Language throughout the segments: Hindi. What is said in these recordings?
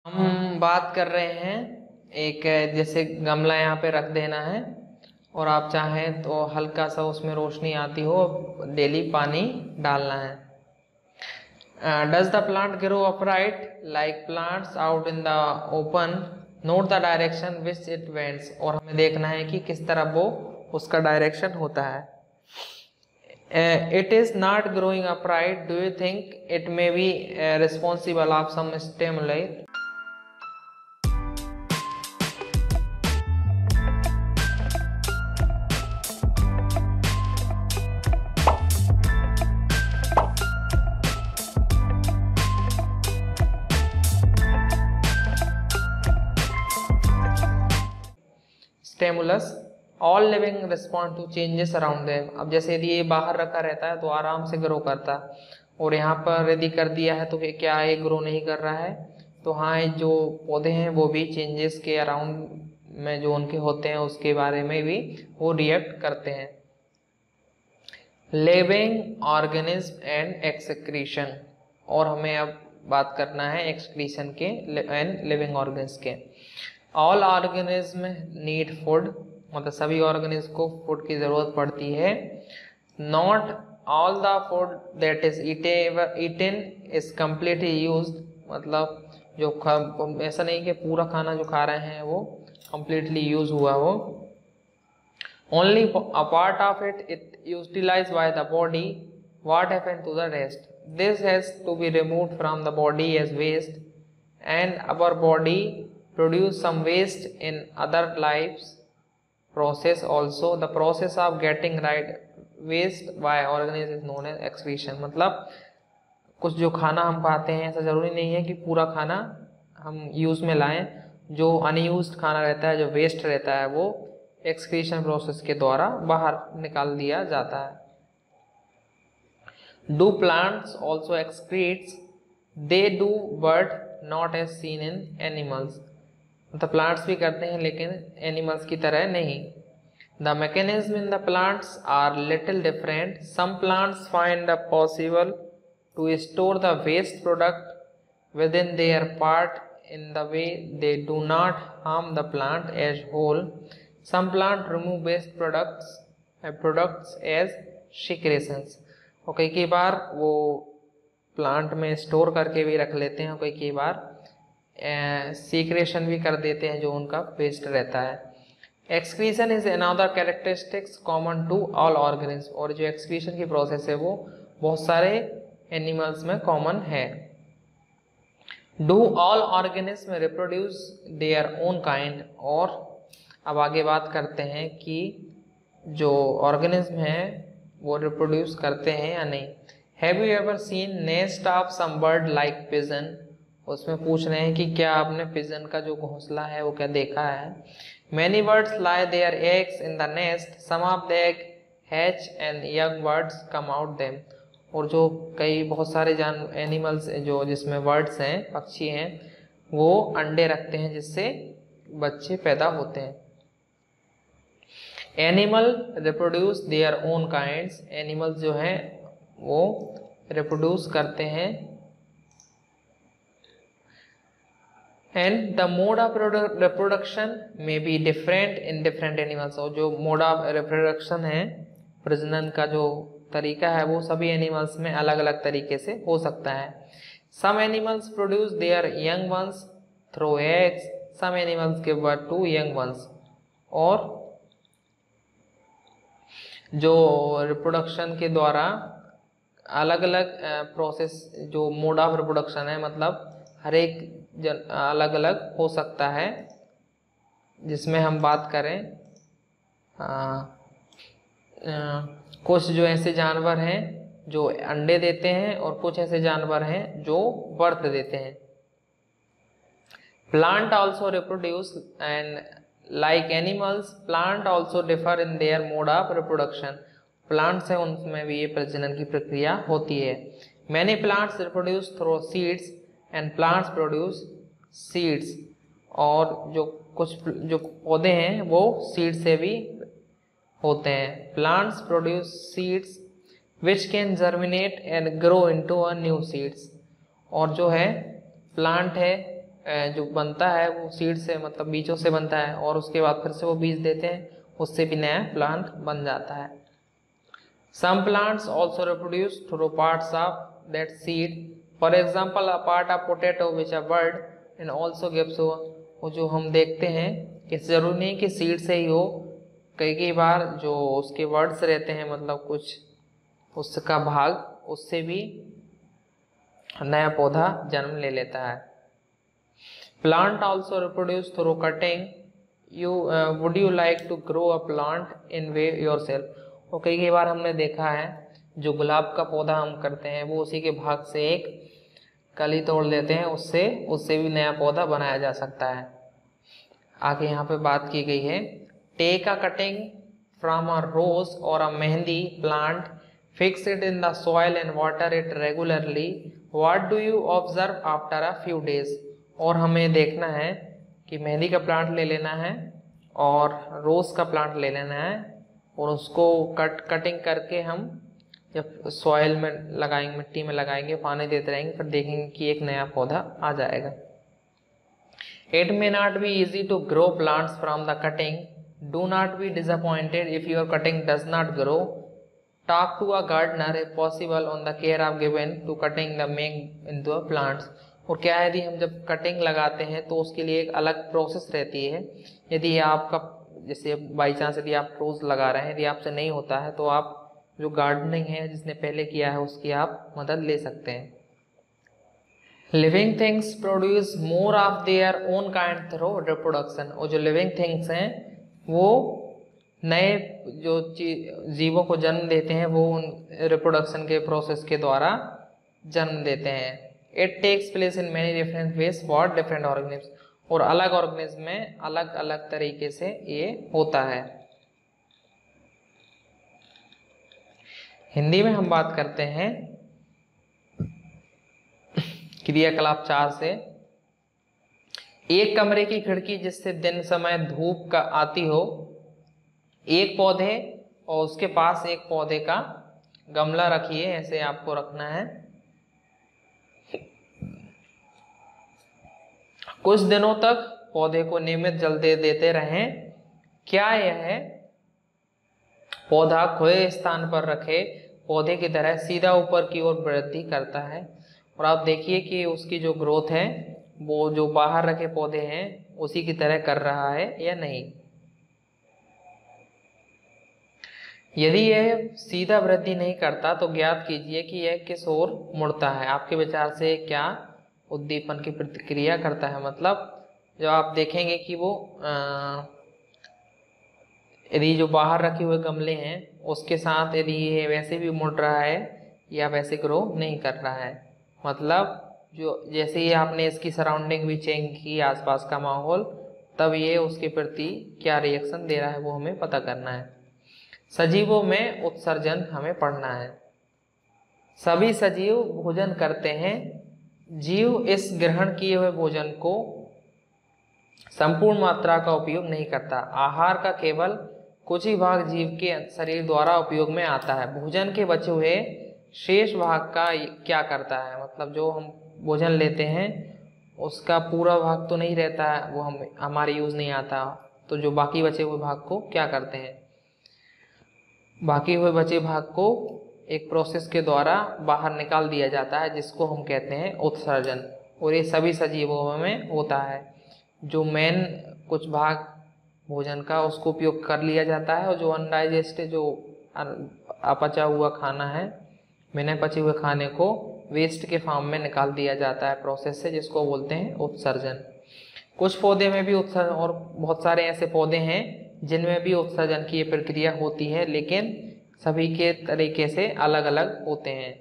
हम बात कर रहे हैं एक जैसे गमला यहाँ पे रख देना है और आप चाहें तो हल्का सा उसमें रोशनी आती हो, डेली पानी डालना है। Does the plant grow upright like plants out in the open, note the direction which it vents. और हमें देखना है कि किस तरह वो उसका डायरेक्शन होता है। It is not growing upright. Do you think it may be responsible of some stimuli? Stimulus. All living respond to changes around them. अब जैसे यदि ये बाहर रखा रहता है तो आराम से ग्रो करता है, और यहाँ पर यदि कर दिया है तो क्या है, ग्रो नहीं कर रहा है। तो हाँ, जो पौधे हैं वो भी चेंजेस के अराउंड में जो उनके होते हैं उसके बारे में भी वो रिएक्ट करते हैं। लिविंग ऑर्गेनिज्म एंड एक्सक्रीशन, और हमें अब बात करना है एक्सक्रीशन के एंड लिविंग ऑर्गेन्स के। ऑल ऑर्गेनिज्म नीड फूड, मतलब सभी ऑर्गेनिज्म को फूड की जरूरत पड़ती है। Not all the food that is eaten is completely used, मतलब जो ऐसा नहीं कि पूरा खाना जो खा रहे हैं वो कम्प्लीटली यूज हुआ हो। Only a part of it utilised by the body, what happened to the rest, this has to be removed from the body as waste, and our body produce some waste in other lives process also. The process of getting rid waste by organism is known as excretion। मतलब कुछ जो खाना हम खाते हैं ऐसा जरूरी नहीं है कि पूरा खाना हम यूज में लाएं, जो अनयूज्ड खाना रहता है, जो वेस्ट रहता है, वो एक्सक्रीशन प्रोसेस के द्वारा बाहर निकाल दिया जाता है। Do plants also excretes? They do but not as seen in animals। मतलब प्लांट्स भी करते हैं लेकिन एनिमल्स की तरह नहीं। The mechanism in the plants are little different. Some plants find the possible to store the waste product within their part in the way they do not harm the plant as whole. Some plant remove waste products as secretions. और कई बार वो प्लांट में स्टोर करके भी रख लेते हैं, और कई बार सीक्रेशन भी कर देते हैं जो उनका वेस्ट रहता है। Excretion is another characteristics common to all organism, और जो एक्सक्रीशन की प्रोसेस है वो बहुत सारे एनिमल्स में कॉमन है। Do all organism reproduce their own kind, और अब आगे बात करते हैं कि जो ऑर्गेनिज्म है वो रिप्रोड्यूस करते हैं या नहीं। Have you ever seen nest of some bird like pigeon, उसमें पूछ रहे हैं कि क्या आपने पिजन का जो घोंसला है वो क्या देखा है। Many birds lie their eggs in the nest, some of the egg hatch and young birds come out them. और जो बहुत सारे एनिमल्स जो जिसमें बर्ड्स हैं, पक्षी हैं, वो अंडे रखते हैं जिससे बच्चे पैदा होते हैं। Animal reproduce their own kinds, animals जो हैं वो रिप्रोड्यूस करते हैं। And the mode of reproduction may be different in different animals। और जो mode of reproduction है, प्रजनन का जो तरीका है, वो सभी एनिमल्स में अलग अलग तरीके से हो सकता है। Some animals produce their young ones through eggs, some animals give birth to young ones। और जो रिप्रोडक्शन के द्वारा अलग अलग प्रोसेस, जो मोड ऑफ रिप्रोडक्शन है, मतलब हर एक अलग अलग हो सकता है। जिसमें हम बात करें कुछ जो ऐसे जानवर हैं जो अंडे देते हैं, और कुछ ऐसे जानवर हैं जो बर्थ देते हैं। Plant also reproduce and like animals, plant also differ in their mode of reproduction. Plants हैं उनमें भी ये प्रजनन की प्रक्रिया होती है। Many plants reproduce through seeds and plants produce seeds, और जो कुछ जो पौधे हैं वो सीड से भी होते हैं। Plants produce seeds which can germinate and grow into a new seeds, और जो है प्लांट है जो बनता है वो सीड से मतलब बीजों से बनता है, और उसके बाद फिर से वो बीज देते हैं, उससे भी नया प्लांट बन जाता है। Some plants also reproduce through parts of that seed. For example, a part of potato which a bird and also gives वो जो हम देखते हैं कि जरूरी नहीं कि सीड से ही हो, कई बार जो उसके वर्ड्स रहते हैं मतलब कुछ उसका भाग, उससे भी नया पौधा जन्म ले लेता है। Plant also reproduce through cutting. Would you like to grow a plant in way yourself? और कई बार हमने देखा है जो गुलाब का पौधा हम करते हैं वो उसी के भाग से एक कली तोड़ लेते हैं, उससे भी नया पौधा बनाया जा सकता है। आगे यहाँ पे बात की गई है, take a cutting from a rose और a mehndi plant, fix it in the soil and water it regularly, what do you observe after a few days. और हमें देखना है कि मेहंदी का प्लांट ले लेना है और रोज का प्लांट ले लेना है, और उसको कटिंग करके हम जब सॉइल में लगाएंगे, मिट्टी में लगाएंगे, पानी देते रहेंगे, फिर देखेंगे कि एक नया पौधा आ जाएगा। It may not be easy to grow plants from the cutting. Do not be disappointed if your cutting does not grow. Talk to a gardener if possible on the care of given to cutting the make into a plants. और क्या है, यदि हम जब कटिंग लगाते हैं तो उसके लिए एक अलग प्रोसेस रहती है। यदि आपका जैसे बाई चांस यदि आप रोज लगा रहे हैं, यदि आपसे नहीं होता है तो आप जो गार्डनिंग है जिसने पहले किया है उसकी आप मदद ले सकते हैं। Living things produce more of their own kind through reproduction. और जो लिविंग थिंग्स हैं वो नए जो जीवों को जन्म देते हैं वो उन रिप्रोडक्शन के प्रोसेस के द्वारा जन्म देते हैं। It takes place in many different ways for different organism. और अलग ऑर्गेनिज्म में अलग अलग तरीके से ये होता है। हिंदी में हम बात करते हैं क्रियाकलाप 4 से। एक कमरे की खिड़की जिससे दिन समय धूप का आती हो, एक पौधे और उसके पास एक पौधे का गमला रखिए, ऐसे आपको रखना है। कुछ दिनों तक पौधे को नियमित जल देते रहें। क्या यह पौधा खुले स्थान पर रखे पौधे की तरह सीधा ऊपर की ओर वृद्धि करता है। और आप देखिए कि उसकी जो ग्रोथ है वो जो बाहर रखे पौधे हैं उसी की तरह कर रहा है या नहीं। यदि यह सीधा वृद्धि नहीं करता तो ज्ञात कीजिए कि यह किस ओर मुड़ता है। आपके विचार से क्या उद्दीपन की प्रतिक्रिया करता है। मतलब जब आप देखेंगे कि वो यदि जो बाहर रखे हुए गमले हैं उसके साथ यदि ये वैसे भी मुड़ रहा है या वैसे ग्रो नहीं कर रहा है, मतलब जो जैसे ही आपने इसकी सराउंडिंग भी चेंज की, आसपास का माहौल, तब ये उसके प्रति क्या रिएक्शन दे रहा है वो हमें पता करना है। सजीवों में उत्सर्जन हमें पढ़ना है। सभी सजीव भोजन करते हैं। जीव इस ग्रहण किए हुए भोजन को संपूर्ण मात्रा का उपयोग नहीं करता। आहार का केवल कुछ ही भाग जीव के शरीर द्वारा उपयोग में आता है। भोजन के बचे हुए शेष भाग का क्या करता है, मतलब जो हम भोजन लेते हैं उसका पूरा भाग तो नहीं रहता है, वो हमारे यूज नहीं आता, तो जो बाकी बचे हुए भाग को क्या करते हैं, बाकी हुए बचे भाग को एक प्रोसेस के द्वारा बाहर निकाल दिया जाता है जिसको हम कहते हैं उत्सर्जन। और ये सभी सजीवों में होता है। जो मेन कुछ भाग भोजन का उसको उपयोग कर लिया जाता है, और जो अनडाइजेस्टेड जो अपचा हुआ खाना है, बिना पचे हुए खाने को वेस्ट के फॉर्म में निकाल दिया जाता है प्रोसेस से, जिसको बोलते हैं उत्सर्जन। कुछ पौधे में भी उत्सर्जन, और बहुत सारे ऐसे पौधे हैं जिनमें भी उत्सर्जन की ये प्रक्रिया होती है, लेकिन सभी के तरीके से अलग अलग होते हैं।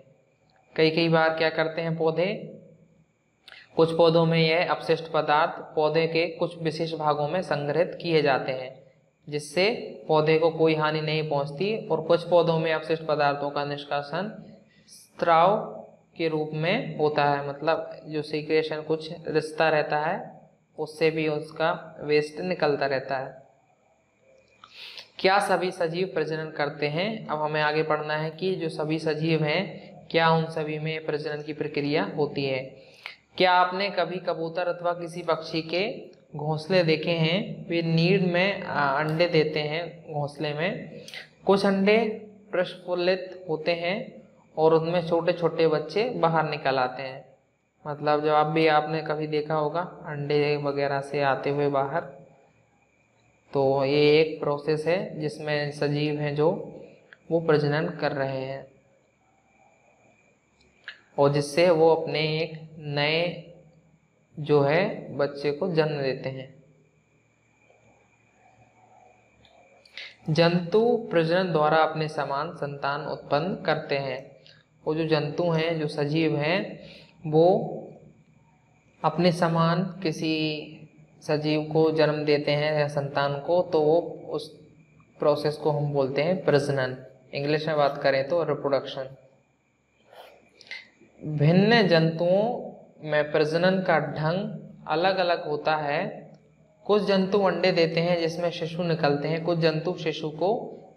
कई बार क्या करते हैं पौधे, कुछ पौधों में यह अपशिष्ट पदार्थ पौधे के कुछ विशेष भागों में संग्रहित किए जाते हैं जिससे पौधे को कोई हानि नहीं पहुंचती। और कुछ पौधों में अपशिष्ट पदार्थों का निष्कासन स्त्राव के रूप में होता है, मतलब जो सीक्रेशन कुछ रिश्ता रहता है उससे भी उसका वेस्ट निकलता रहता है। क्या सभी सजीव प्रजनन करते हैं? अब हमें आगे पढ़ना है कि जो सभी सजीव हैं क्या उन सभी में प्रजनन की प्रक्रिया होती है। क्या आपने कभी कबूतर अथवा किसी पक्षी के घोंसले देखे हैं? वे नीड में अंडे देते हैं घोंसले में। कुछ अंडे प्रस्फुलित होते हैं और उनमें छोटे छोटे बच्चे बाहर निकल आते हैं। मतलब जब आपने कभी देखा होगा अंडे वगैरह से आते हुए बाहर, तो ये एक प्रोसेस है जिसमें सजीव हैं जो वो प्रजनन कर रहे हैं और जिससे वो अपने एक नए जो है बच्चे को जन्म देते हैं। जंतु प्रजनन द्वारा अपने समान संतान उत्पन्न करते हैं। वो जो जंतु हैं, जो सजीव हैं, वो अपने समान किसी सजीव को जन्म देते हैं या संतान को, तो वो उस प्रोसेस को हम बोलते हैं प्रजनन। इंग्लिश में बात करें तो रिप्रोडक्शन। भिन्न जंतुओं में प्रजनन का ढंग अलग अलग होता है। कुछ जंतु अंडे देते हैं जिसमें शिशु निकलते हैं, कुछ जंतु शिशु को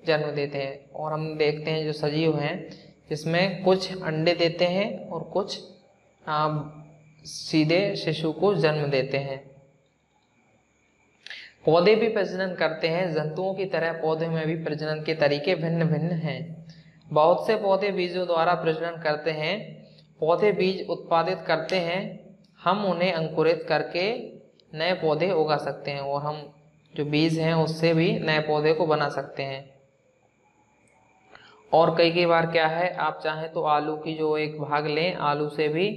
जन्म देते हैं। और हम देखते हैं जो सजीव हैं जिसमें कुछ अंडे देते हैं और कुछ सीधे शिशु को जन्म देते हैं। पौधे भी प्रजनन करते हैं। जंतुओं की तरह पौधे में भी प्रजनन के तरीके भिन्न भिन्न हैं। बहुत से पौधे बीजों द्वारा प्रजनन करते हैं। पौधे बीज उत्पादित करते हैं। हम उन्हें अंकुरित करके नए पौधे उगा सकते हैं और हम जो बीज हैं उससे भी नए पौधे को बना सकते हैं। और कई बार क्या है, आप चाहें तो आलू की जो एक भाग लें, आलू से भी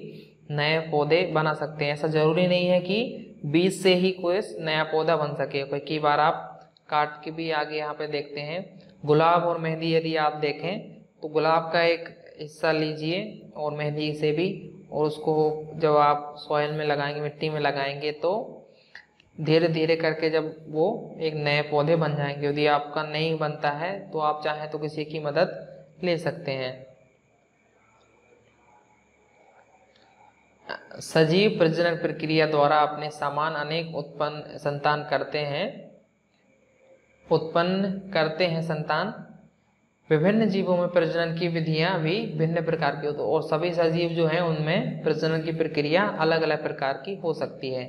नए पौधे बना सकते हैं। ऐसा जरूरी नहीं है कि बीज से ही कोई नया पौधा बन सके। कई बार आप काट के भी आगे यहाँ पे देखते हैं गुलाब और मेहंदी। यदि आप देखें तो गुलाब का एक हिस्सा लीजिए और मेहंदी से भी, और उसको जब आप सॉइल में लगाएंगे, मिट्टी में लगाएंगे, तो धीरे धीरे करके जब वो एक नए पौधे बन जाएंगे। यदि आपका नहीं बनता है तो आप चाहें तो किसी की मदद ले सकते हैं। सजीव प्रजनन प्रक्रिया द्वारा अपने समान अनेक संतान करते हैं संतान। विभिन्न जीवों में प्रजनन की विधियां भी भिन्न प्रकार की होती है और सभी सजीव जो हैं उनमें प्रजनन की प्रक्रिया अलग अलग प्रकार की हो सकती है।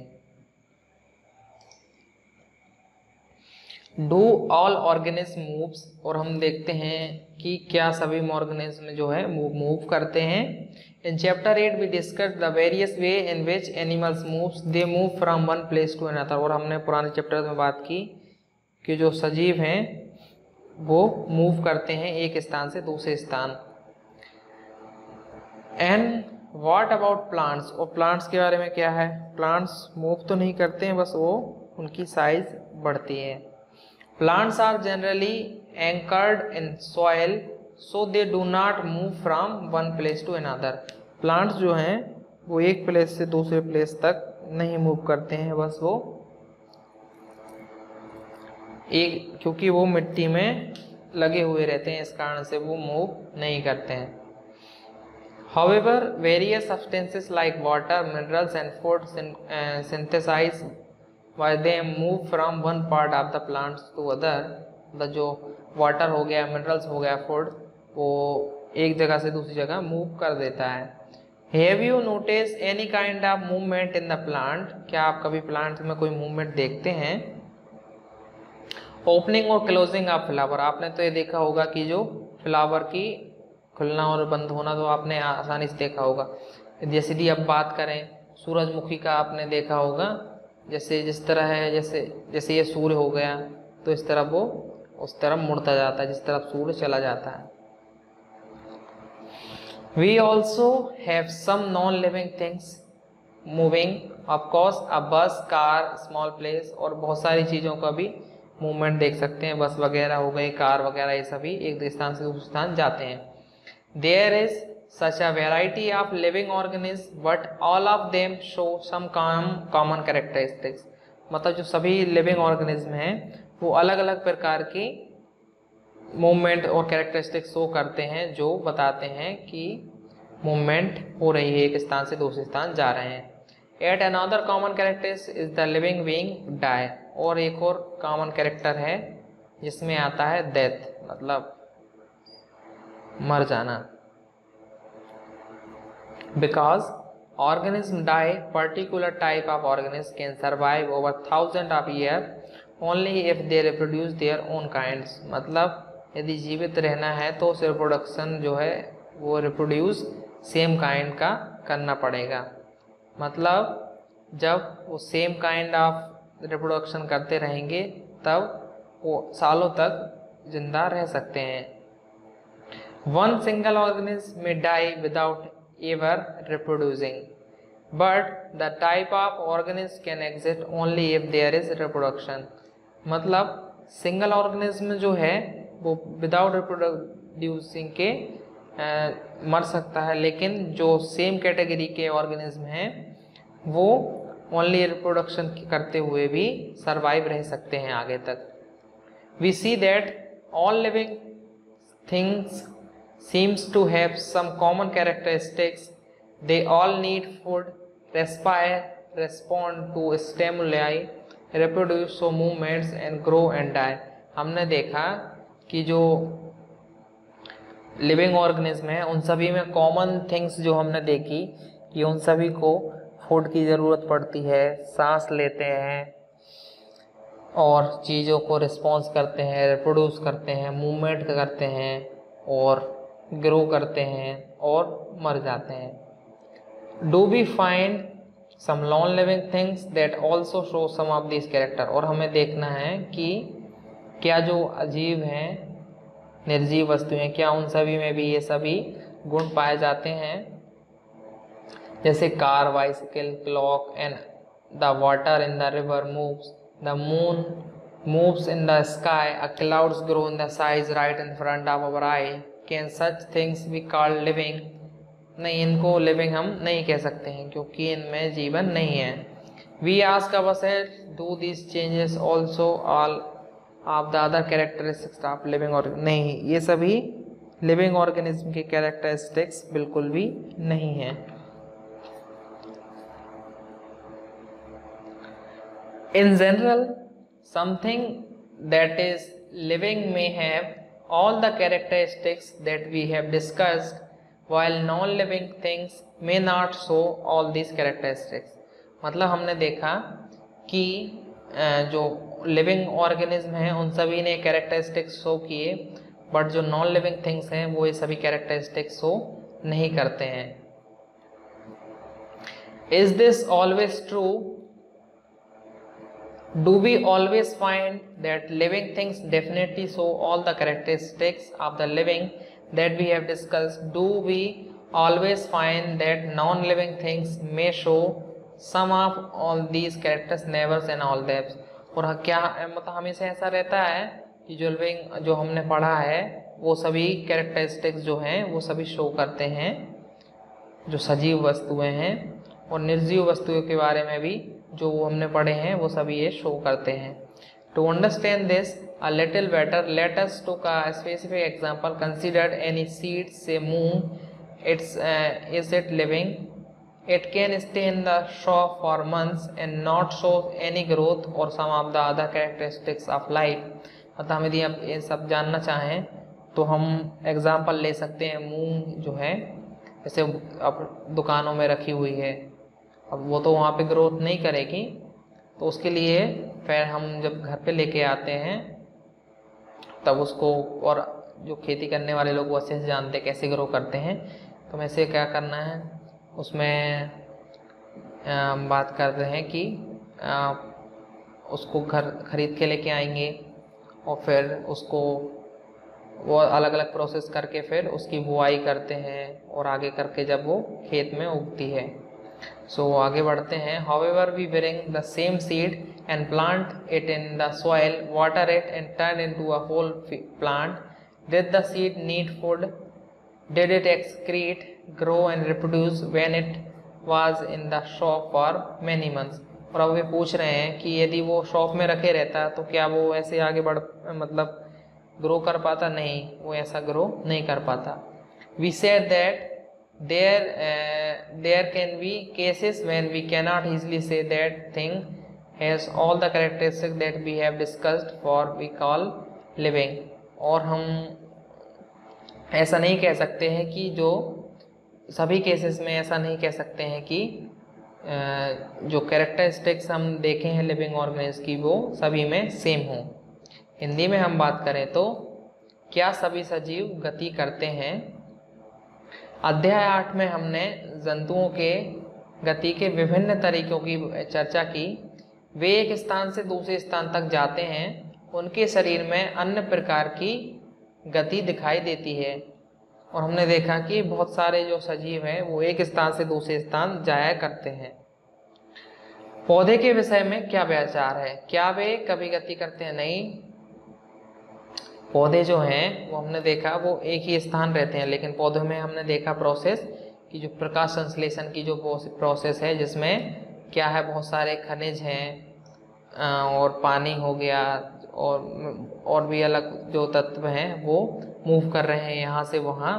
डू ऑल ऑर्गेनिज्म मूव्स, और हम देखते हैं कि क्या सभी ऑर्गेनिज्म जो है मूव करते हैं। In chapter 8 we discuss the various way in which animals moves, they move from one place to another. और हमने पुराने चैप्टर में बात की कि जो सजीव हैं वो मूव करते हैं एक स्थान से दूसरे स्थान। एंड व्हाट अबाउट प्लांट्स, और प्लांट्स के बारे में क्या है? प्लांट्स मूव तो नहीं करते हैं, बस वो उनकी साइज बढ़ती है। Plants are generally anchored in soil so they do not move from one place to another. Plants जो हैं वो एक प्लेस से दूसरे प्लेस तक नहीं मूव करते हैं, बस वो क्योंकि वो मिट्टी में लगे हुए रहते हैं, इस कारण से वो मूव नहीं करते हैं। However, various substances like water, minerals and food synthesized by them move from one part of the plants to other। मतलब जो वाटर हो गया, मिनरल्स हो गया, फूड, वो एक जगह से दूसरी जगह मूव कर देता है। Have you noticed any kind of movement in the plant? क्या आप कभी प्लांट में कोई मूवमेंट देखते हैं? ओपनिंग और क्लोजिंग ऑफ फ्लावर, आपने तो ये देखा होगा कि जो फ्लावर की खुलना और बंद होना तो आपने आसानी से देखा होगा। जैसे कि अब बात करें सूरजमुखी का, आपने देखा होगा जैसे जिस तरह है, जैसे ये सूर्य हो गया तो इस तरफ वो उस तरफ मुड़ता जाता है जिस तरफ सूर्य चला जाता है। We also have some non living things moving, of course a bus, car, small place, और बहुत सारी चीज़ों का भी मूवमेंट देख सकते हैं। बस वगैरह हो गई, कार वगैरह, ये सभी एक स्थान से दूसरे स्थान जाते हैं। There is such a variety of living organisms, but all of them show some common characteristics। मतलब जो सभी लिविंग ऑर्गेनिज्म हैं वो अलग अलग प्रकार की मूवमेंट और कैरेक्टरिस्टिक्स शो करते हैं जो बताते हैं कि मूवमेंट हो रही है, एक स्थान से दूसरे स्थान जा रहे हैं। Yet another common characteristic is the living being die। और एक और कॉमन कैरेक्टर है जिसमें आता है डेथ, मतलब मर जाना। Because organism die, particular type of organism can survive over thousands of years only if they reproduce their own kinds। मतलब यदि जीवित रहना है तो उस रिप्रोडक्शन जो है वो रिप्रोड्यूस सेम काइंड का करना पड़ेगा। मतलब जब वो सेम काइंड ऑफ रिप्रोडक्शन करते रहेंगे तब वो सालों तक जिंदा रह सकते हैं। One single organism may die without ever reproducing, but the type of organism can exist only if there is reproduction। मतलब सिंगल ऑर्गेनिज्म जो है वो विदाउट रिप्रोड्यूसिंग के मर सकता है, लेकिन जो सेम कैटेगरी के ऑर्गेनिज्म हैं वो ओनली रिप्रोडक्शन करते हुए भी सरवाइव रह सकते हैं आगे तक। We see that all living things seems to have some common characteristics। They all need food, respire, respond to stimuli, reproduce, show movements and grow and die। हमने देखा कि जो लिविंग ऑर्गेनिज्म है उन सभी में कॉमन थिंग्स जो हमने देखी कि उन सभी को फूड की ज़रूरत पड़ती है, सांस लेते हैं और चीज़ों को रिस्पॉन्स करते हैं, रिप्रोड्यूस करते हैं, मूवमेंट करते हैं और ग्रो करते हैं और मर जाते हैं। Do we find some non living things that also show some of this character. और हमें देखना है कि क्या जो अजीब हैं, निर्जीव वस्तुएं, क्या उन सभी में भी ये सभी गुण पाए जाते हैं। जैसे car, bicycle, clock and the water in the river moves, the moon moves in the sky, a clouds grow in the size right in front of our eye। Can such things be called living? नहीं, इनको लिविंग हम नहीं कह सकते हैं क्योंकि इनमें जीवन नहीं है। We ask ourselves, do these changes also all of the other characteristics of living organism? नहीं, ये सभी लिविंग ऑर्गेनिज्म के कैरेक्टरिस्टिक्स बिल्कुल भी नहीं है। In general, something that is living may have all the characteristics that we have discussed, while non-living things may not show all these characteristics। मतलब हमने देखा कि जो लिविंग ऑर्गेनिज्म हैं उन सभी ने कैरेक्टरिस्टिक्स शो किए, बट जो नॉन लिविंग थिंग्स हैं वो ये सभी कैरेक्टरिस्टिक्स शो नहीं करते हैं। Is this always true? Do we always find that living things definitely show all the characteristics of the living that we have discussed? Do we always find that non-living things may show some of all these characters, never and all that? और क्या मतलब हमेशा ऐसा रहता है कि जो लिविंग जो हमने पढ़ा है वो सभी कैरेक्टरिस्टिक्स जो हैं वो सभी शो करते हैं, जो सजीव वस्तुएं हैं, और निर्जीव वस्तुओं के बारे में भी जो हमने पढ़े हैं वो सभी ये शो करते हैं। To understand this a little better, let us take a specific example. Consider any seed, say moong, it's is it living? It can stay in the shop for months and not show any growth or some of the other characteristics of life. मतलब हम यदि आप ये सब जानना चाहें तो हम एग्जांपल ले सकते हैं। मूंग जो है जैसे अब दुकानों में रखी हुई है, अब वो तो वहाँ पे ग्रोथ नहीं करेगी, तो उसके लिए फिर हम जब घर पे लेके आते हैं तब उसको, और जो खेती करने वाले लोग वो अच्छे से जानते हैं कैसे ग्रो करते हैं, तो हमें से क्या करना है उसमें बात कर रहे हैं कि उसको घर खरीद के लेके आएंगे और फिर उसको वो अलग अलग प्रोसेस करके फिर उसकी बुआई करते हैं और आगे करके जब वो खेत में उगती है। सो आगे बढ़ते हैं। However we bring the same seed and plant it in the soil, water it and turn into a whole plant. Did the seed need food? Did it excrete, grow and reproduce when it was in the shop for many months? और अब वे पूछ रहे हैं कि यदि वो शॉप में रखे रहता तो क्या वो ऐसे आगे बढ़ मतलब ग्रो कर पाता? नहीं, वो ऐसा ग्रो नहीं कर पाता। We said that there can be cases when we cannot easily say that thing has all the characteristics that we have discussed for we call living। और हम ऐसा नहीं कह सकते हैं कि जो सभी केसेस में ऐसा नहीं कह सकते हैं कि जो कैरेक्टरिस्टिक्स हम देखे हैं लिविंग ऑर्गेनिज्म की वो सभी में सेम हो। हिंदी में हम बात करें तो क्या सभी सजीव गति करते हैं। अध्याय 8 में हमने जंतुओं के गति के विभिन्न तरीकों की चर्चा की। वे एक स्थान से दूसरे स्थान तक जाते हैं, उनके शरीर में अन्य प्रकार की गति दिखाई देती है। और हमने देखा कि बहुत सारे जो सजीव हैं वो एक स्थान से दूसरे स्थान जाया करते हैं। पौधे के विषय में क्या विचार है, क्या वे कभी गति करते हैं? नहीं, पौधे जो हैं वो हमने देखा वो एक ही स्थान रहते हैं, लेकिन पौधों में हमने देखा प्रोसेस कि जो प्रकाश संश्लेषण की जो प्रोसेस है, जिसमें क्या है बहुत सारे खनिज हैं और पानी हो गया और भी अलग जो तत्व हैं वो मूव कर रहे हैं यहाँ से वहाँ,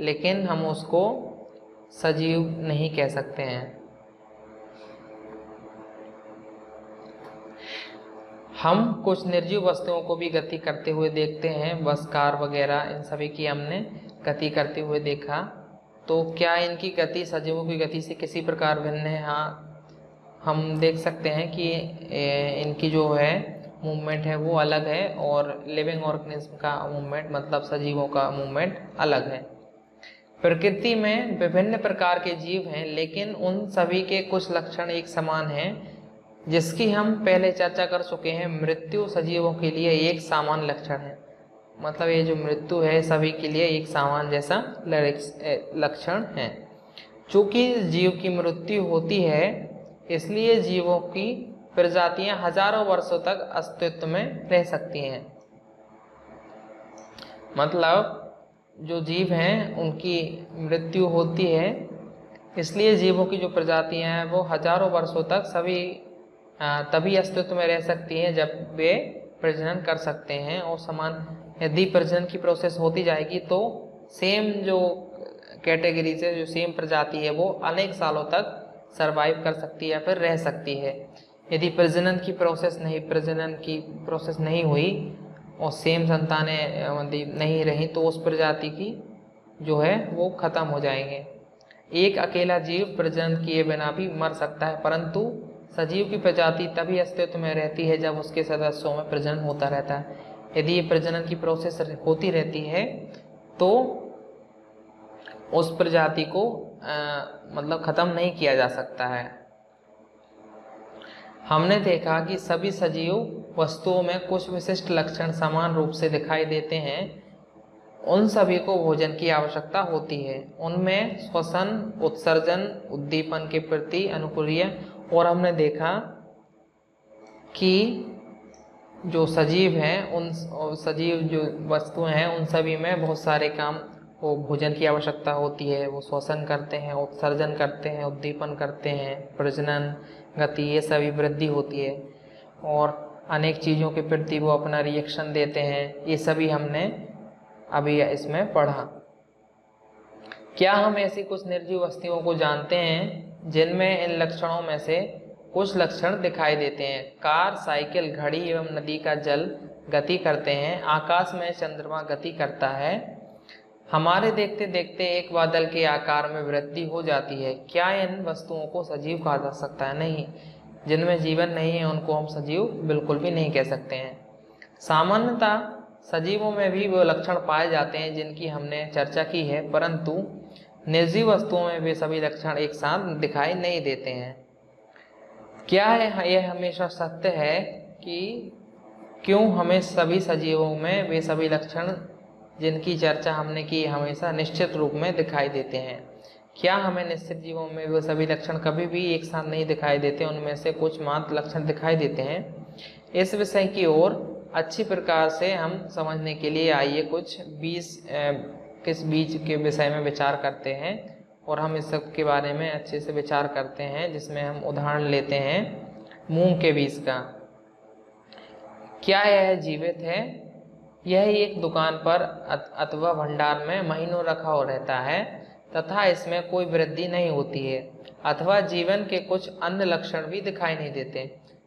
लेकिन हम उसको सजीव नहीं कह सकते हैं। हम कुछ निर्जीव वस्तुओं को भी गति करते हुए देखते हैं, बस कार वगैरह इन सभी की हमने गति करते हुए देखा। तो क्या इनकी गति सजीवों की गति से किसी प्रकार भिन्न है? हाँ, हम देख सकते हैं कि इनकी जो है मूवमेंट है वो अलग है और लिविंग ऑर्गेनिज्म का मूवमेंट मतलब सजीवों का मूवमेंट अलग है। प्रकृति में विभिन्न प्रकार के जीव हैं, लेकिन उन सभी के कुछ लक्षण एक समान हैं, जिसकी हम पहले चर्चा कर चुके हैं। मृत्यु सजीवों के लिए एक सामान्य लक्षण है, मतलब ये जो मृत्यु है सभी के लिए एक सामान्य जैसा लक्षण है। चूँकि जीव की मृत्यु होती है, इसलिए जीवों की प्रजातियां हजारों वर्षों तक अस्तित्व में रह सकती हैं। मतलब जो जीव हैं उनकी मृत्यु होती है, इसलिए जीवों की जो प्रजातियां हैं वो हजारों वर्षों तक सभी तभी अस्तित्व में रह सकती हैं जब वे प्रजनन कर सकते हैं। और समान यदि प्रजनन की प्रोसेस होती जाएगी तो सेम जो कैटेगरी से जो सेम प्रजाति है वो अनेक सालों तक सरवाइव कर सकती है या फिर रह सकती है। यदि प्रजनन की प्रोसेस नहीं हुई और सेम संतानें नहीं रही तो उस प्रजाति की जो है वो खत्म हो जाएंगे। एक अकेला जीव प्रजनन किए बिना भी मर सकता है, परंतु सजीव की प्रजाति तभी अस्तित्व में रहती है जब उसके सदस्यों में प्रजनन होता रहता है। यदि ये प्रजनन की प्रोसेस होती रहती है तो उस प्रजाति को मतलब खत्म नहीं किया जा सकता है। हमने देखा कि सभी सजीव वस्तुओं में कुछ विशिष्ट लक्षण समान रूप से दिखाई देते हैं। उन सभी को भोजन की आवश्यकता होती है। उनमें श्वसन, उत्सर्जन, उद्दीपन के प्रति अनुक्रिया। और हमने देखा कि जो सजीव हैं उन सजीव जो वस्तुएं हैं उन सभी में बहुत सारे काम वो भोजन की आवश्यकता होती है। वो श्वसन करते हैं, उत्सर्जन करते हैं, उद्दीपन करते हैं, प्रजनन, गति, ये सभी वृद्धि होती है और अनेक चीज़ों के प्रति वो अपना रिएक्शन देते हैं। ये सभी हमने अभी इसमें पढ़ा। क्या हम ऐसी कुछ निर्जीव वस्तुओं को जानते हैं जिनमें इन लक्षणों में से कुछ लक्षण दिखाई देते हैं? कार, साइकिल, घड़ी एवं नदी का जल गति करते हैं। आकाश में चंद्रमा गति करता है। हमारे देखते देखते एक बादल के आकार में वृद्धि हो जाती है। क्या इन वस्तुओं को सजीव कहा जा सकता है? नहीं, जिनमें जीवन नहीं है उनको हम सजीव बिल्कुल भी नहीं कह सकते हैं। सामान्यतः सजीवों में भी वो लक्षण पाए जाते हैं जिनकी हमने चर्चा की है, परंतु निर्जीव वस्तुओं में वे सभी लक्षण एक साथ दिखाई नहीं देते हैं। क्या है यह हमेशा सत्य है कि क्यों हमें सभी सजीवों में वे सभी लक्षण जिनकी चर्चा हमने की हमेशा निश्चित रूप में दिखाई देते हैं? क्या हमें निश्चित जीवों में वो सभी लक्षण कभी भी एक साथ नहीं दिखाई देते, उनमें से कुछ मात्र लक्षण दिखाई देते हैं? इस विषय की ओर अच्छी प्रकार से हम समझने के लिए आइए कुछ किस बीज के विषय में विचार करते हैं और हम इस सब के बारे में अच्छे से विचार करते हैं, जिसमें हम उदाहरण लेते हैं मूंग के बीज का। क्या यह जीवित है? यह एक दुकान पर अथवा भंडार में महीनों रखा हो रहता है तथा इसमें कोई वृद्धि नहीं होती है अथवा जीवन के कुछ अन्य लक्षण भी दिखाई नहीं देते,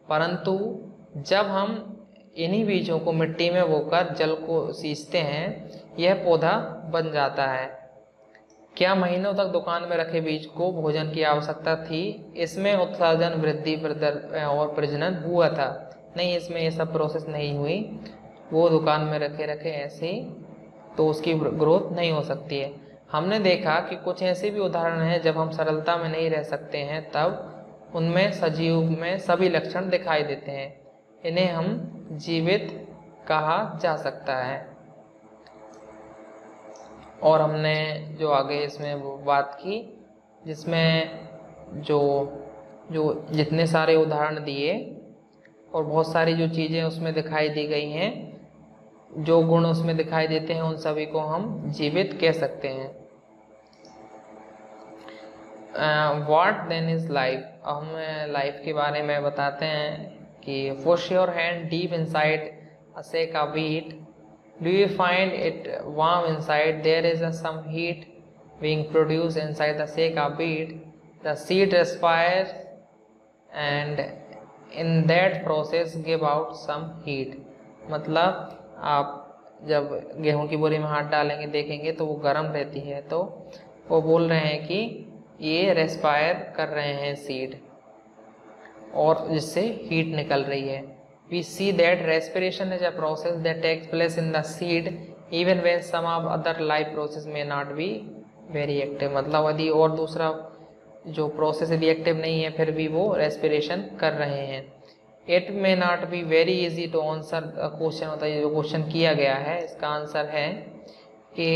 परंतु जब हम इन्हीं बीजों को मिट्टी में बोकर जल को सींचते हैं यह पौधा बन जाता है। क्या महीनों तक दुकान में रखे बीज को भोजन की आवश्यकता थी? इसमें उत्सर्जन, वृद्धि और प्रजनन हुआ था? नहीं, इसमें ये सब प्रोसेस नहीं हुई। वो दुकान में रखे रखे ऐसे ही, तो उसकी ग्रोथ नहीं हो सकती है। हमने देखा कि कुछ ऐसे भी उदाहरण हैं जब हम सरलता में नहीं रह सकते हैं, तब उनमें सजीव में सभी लक्षण दिखाई देते हैं। इन्हें हम जीवित कहा जा सकता है। और हमने जो आगे इसमें वो बात की, जिसमें जो जितने सारे उदाहरण दिए और बहुत सारी जो चीज़ें उसमें दिखाई दी गई हैं, जो गुण उसमें दिखाई देते हैं, उन सभी को हम जीवित कह सकते हैं। What then is life? हम लाइफ के बारे में बताते हैं कि push your hand deep inside a sack of wheat. Do you find it warm inside? There is some heat being produced inside the sack of wheat. The seed respires and in that process give out some heat. मतलब आप जब गेहूं की बोरी में हाथ डालेंगे, देखेंगे तो वो गर्म रहती है, तो वो बोल रहे हैं कि ये रेस्पायर कर रहे हैं सीड, और जिससे हीट निकल रही है। We see that respiration is a process that takes place in the seed even when some of other life process may not be very active. मतलब यदि और दूसरा जो प्रोसेस यदि एक्टिव नहीं है, फिर भी वो रेस्पिरेशन कर रहे हैं। It may not be very easy to answer a question, होता है जो क्वेश्चन किया गया है, इसका आंसर है कि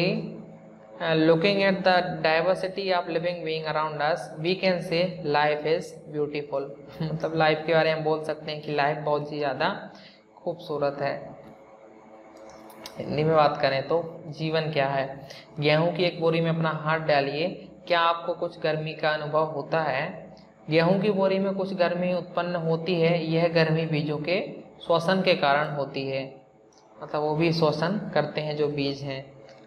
looking at the diversity of living being around us, we can say life is beautiful. मतलब लाइफ के बारे में बोल सकते हैं कि लाइफ बहुत ही ज़्यादा खूबसूरत है। हिंदी में बात करें तो जीवन क्या है? गेहूं की एक बोरी में अपना हाथ डालिए, क्या आपको कुछ गर्मी का अनुभव होता है? गेहूं की बोरी में कुछ गर्मी उत्पन्न होती है। यह गर्मी बीजों के श्वसन के कारण होती है, मतलब वो भी श्वसन करते हैं जो बीज हैं।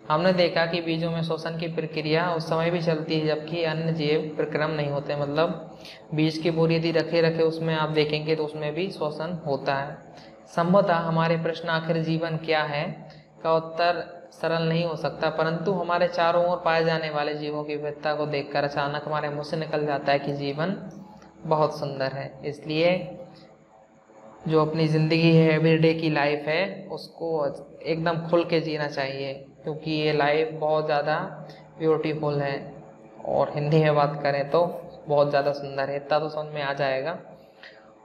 हमने देखा कि बीजों में श्वसन की प्रक्रिया उस समय भी चलती है जबकि अन्य जीव प्रक्रम नहीं होते। मतलब बीज की बोरी यदि रखे उसमें आप देखेंगे तो उसमें भी श्वसन होता है। संभवतः हमारे प्रश्न आखिर जीवन क्या है का उत्तर सरल नहीं हो सकता, परंतु हमारे चारों ओर पाए जाने वाले जीवों की विविधता को देखकर अचानक हमारे मुंह से निकल जाता है कि जीवन बहुत सुंदर है। इसलिए जो अपनी ज़िंदगी है, एवरीडे की लाइफ है, उसको एकदम खुल के जीना चाहिए, क्योंकि ये लाइफ बहुत ज़्यादा ब्यूटीफुल है। और हिंदी में बात करें तो बहुत ज़्यादा सुंदर है, इतना तो समझ में आ जाएगा।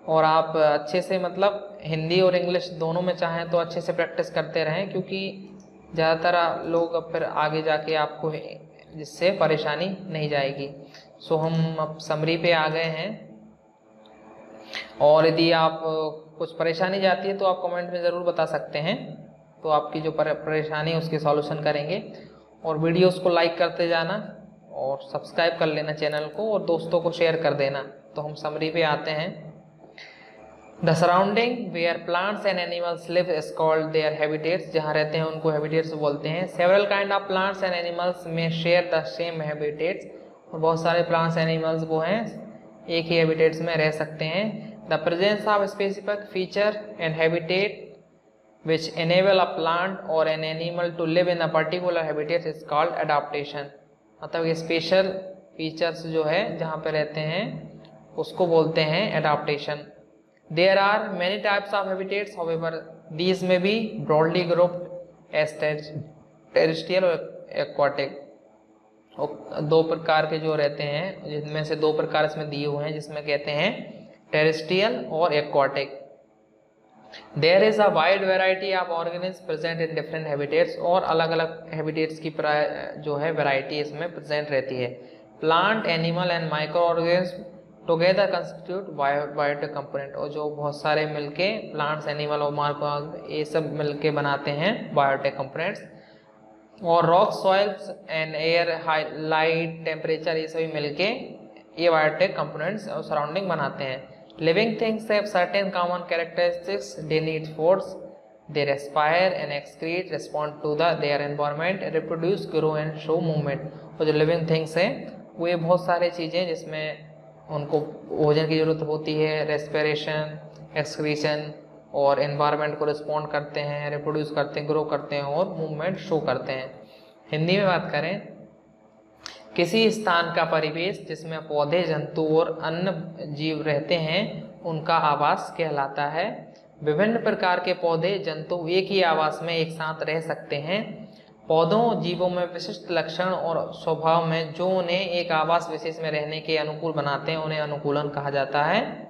और आप अच्छे से मतलब हिंदी और इंग्लिश दोनों में चाहें तो अच्छे से प्रैक्टिस करते रहें, क्योंकि ज़्यादातर लोग अब फिर आगे जाके आपको जिससे परेशानी नहीं जाएगी। सो हम अब समरी पे आ गए हैं, और यदि आप कुछ परेशानी जाती है तो आप कमेंट में ज़रूर बता सकते हैं, तो आपकी जो परेशानी है उसके सॉल्यूशन करेंगे। और वीडियोस को लाइक करते जाना और सब्सक्राइब कर लेना चैनल को, और दोस्तों को शेयर कर देना। तो हम समरी पे आते हैं। The surrounding where plants and animals live is called their habitats. जहाँ रहते हैं उनको हैबिटेट्स बोलते हैं। Several kind of plants and animals may share the same habitats. और बहुत सारे प्लांट्स एनिमल्स वो हैं एक ही हैबिटेट्स में रह सकते हैं। The presence of specific feature and habitat which enable a plant or an animal to live in a particular habitat is called adaptation। मतलब ये स्पेशल फीचर्स जो है जहाँ पे रहते हैं उसको बोलते हैं adaptation। There are many types of habitats, however these may be broadly grouped as terrestrial और aquatic। दो प्रकार के जो रहते हैं, जिनमें से दो प्रकार इसमें दिए हुए हैं, जिसमें कहते हैं टेरेस्ट्रियल और aquatic. There is a wide variety of organisms present in different habitats। और अलग अलग हैबिटेट्स की जो है वैरायटी इसमें प्रेजेंट रहती है। Plant, animal and micro organism together constitute biotic component. और जो बहुत सारे मिलके प्लांट्स, एनिमल और माइक्रो ये सब मिलके बनाते हैं बायोटिक कंपोनेंट्स। और rock, soils and air, light, temperature, ये सभी मिलके ये बायोटिक कंपोनेंट्स और सराउंडिंग बनाते हैं। Living things have certain common characteristics. They need food, they respire and excrete, respond to their environment, reproduce, grow and show movement। और जो living things हैं वो ये बहुत सारे चीज़ें जिसमें उनको भोजन की ज़रूरत होती है, रेस्पिरेशन, एक्सक्रीशन, और एनवायरनमेंट को रिस्पॉन्ड करते हैं, रिप्रोड्यूस करते हैं, ग्रो करते हैं और मूवमेंट शो करते हैं। हिंदी में बात करें किसी स्थान का परिवेश जिसमें पौधे, जंतु और अन्य जीव रहते हैं उनका आवास कहलाता है। विभिन्न प्रकार के पौधे, जंतु एक ही आवास में एक साथ रह सकते हैं। पौधों, जीवों में विशिष्ट लक्षण और स्वभाव में जो उन्हें एक आवास विशेष में रहने के अनुकूल बनाते हैं उन्हें अनुकूलन कहा जाता है।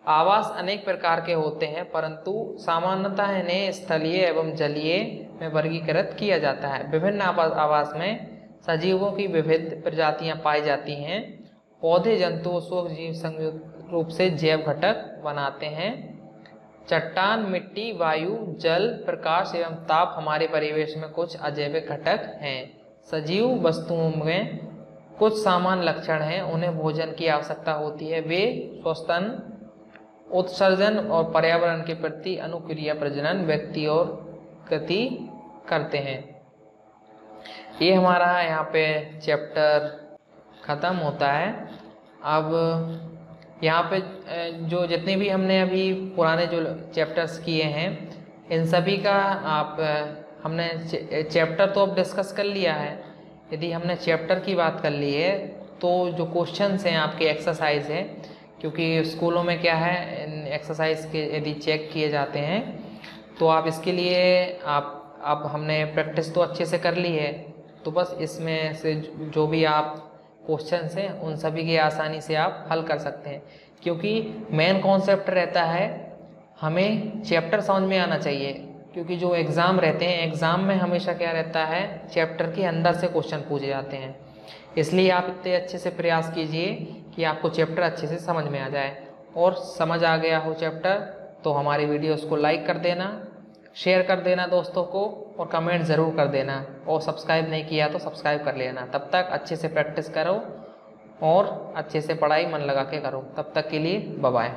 आवास अनेक प्रकार के होते हैं, परंतु सामान्यतः इन्हें स्थलीय एवं जलीय में वर्गीकृत किया जाता है। विभिन्न आवास में सजीवों की विविध प्रजातियां पाई जाती हैं। पौधे, जंतु, सूक्ष्म जीव संयुक्त रूप से जैव घटक बनाते हैं। चट्टान, मिट्टी, वायु, जल, प्रकाश एवं ताप हमारे परिवेश में कुछ अजैविक घटक हैं। सजीव वस्तुओं में कुछ सामान्य लक्षण हैं। उन्हें भोजन की आवश्यकता होती है। वे श्वसन, उत्सर्जन और पर्यावरण के प्रति अनुक्रिया, प्रजनन, व्यक्ति और गति करते हैं। ये हमारा यहाँ पे चैप्टर ख़त्म होता है। अब यहाँ पे जो जितने भी हमने अभी पुराने जो चैप्टर्स किए हैं इन सभी का हमने चैप्टर तो अब डिस्कस कर लिया है। यदि हमने चैप्टर की बात कर ली है तो जो क्वेश्चंस हैं आपके एक्सरसाइज है, क्योंकि स्कूलों में क्या है एक्सरसाइज के यदि चेक किए जाते हैं तो आप इसके लिए अब हमने प्रैक्टिस तो अच्छे से कर ली है, तो बस इसमें से जो भी आप क्वेश्चंस हैं उन सभी के आसानी से आप हल कर सकते हैं। क्योंकि मेन कॉन्सेप्ट रहता है हमें चैप्टर समझ में आना चाहिए, क्योंकि जो एग्ज़ाम रहते हैं एग्ज़ाम में हमेशा क्या रहता है चैप्टर के अंदर से क्वेश्चन पूछे जाते हैं। इसलिए आप इतने अच्छे से प्रयास कीजिए कि आपको चैप्टर अच्छे से समझ में आ जाए। और समझ आ गया हो चैप्टर तो हमारी वीडियोस को लाइक कर देना, शेयर कर देना दोस्तों को, और कमेंट ज़रूर कर देना, और सब्सक्राइब नहीं किया तो सब्सक्राइब कर लेना। तब तक अच्छे से प्रैक्टिस करो और अच्छे से पढ़ाई मन लगा के करो। तब तक के लिए बाय बाय।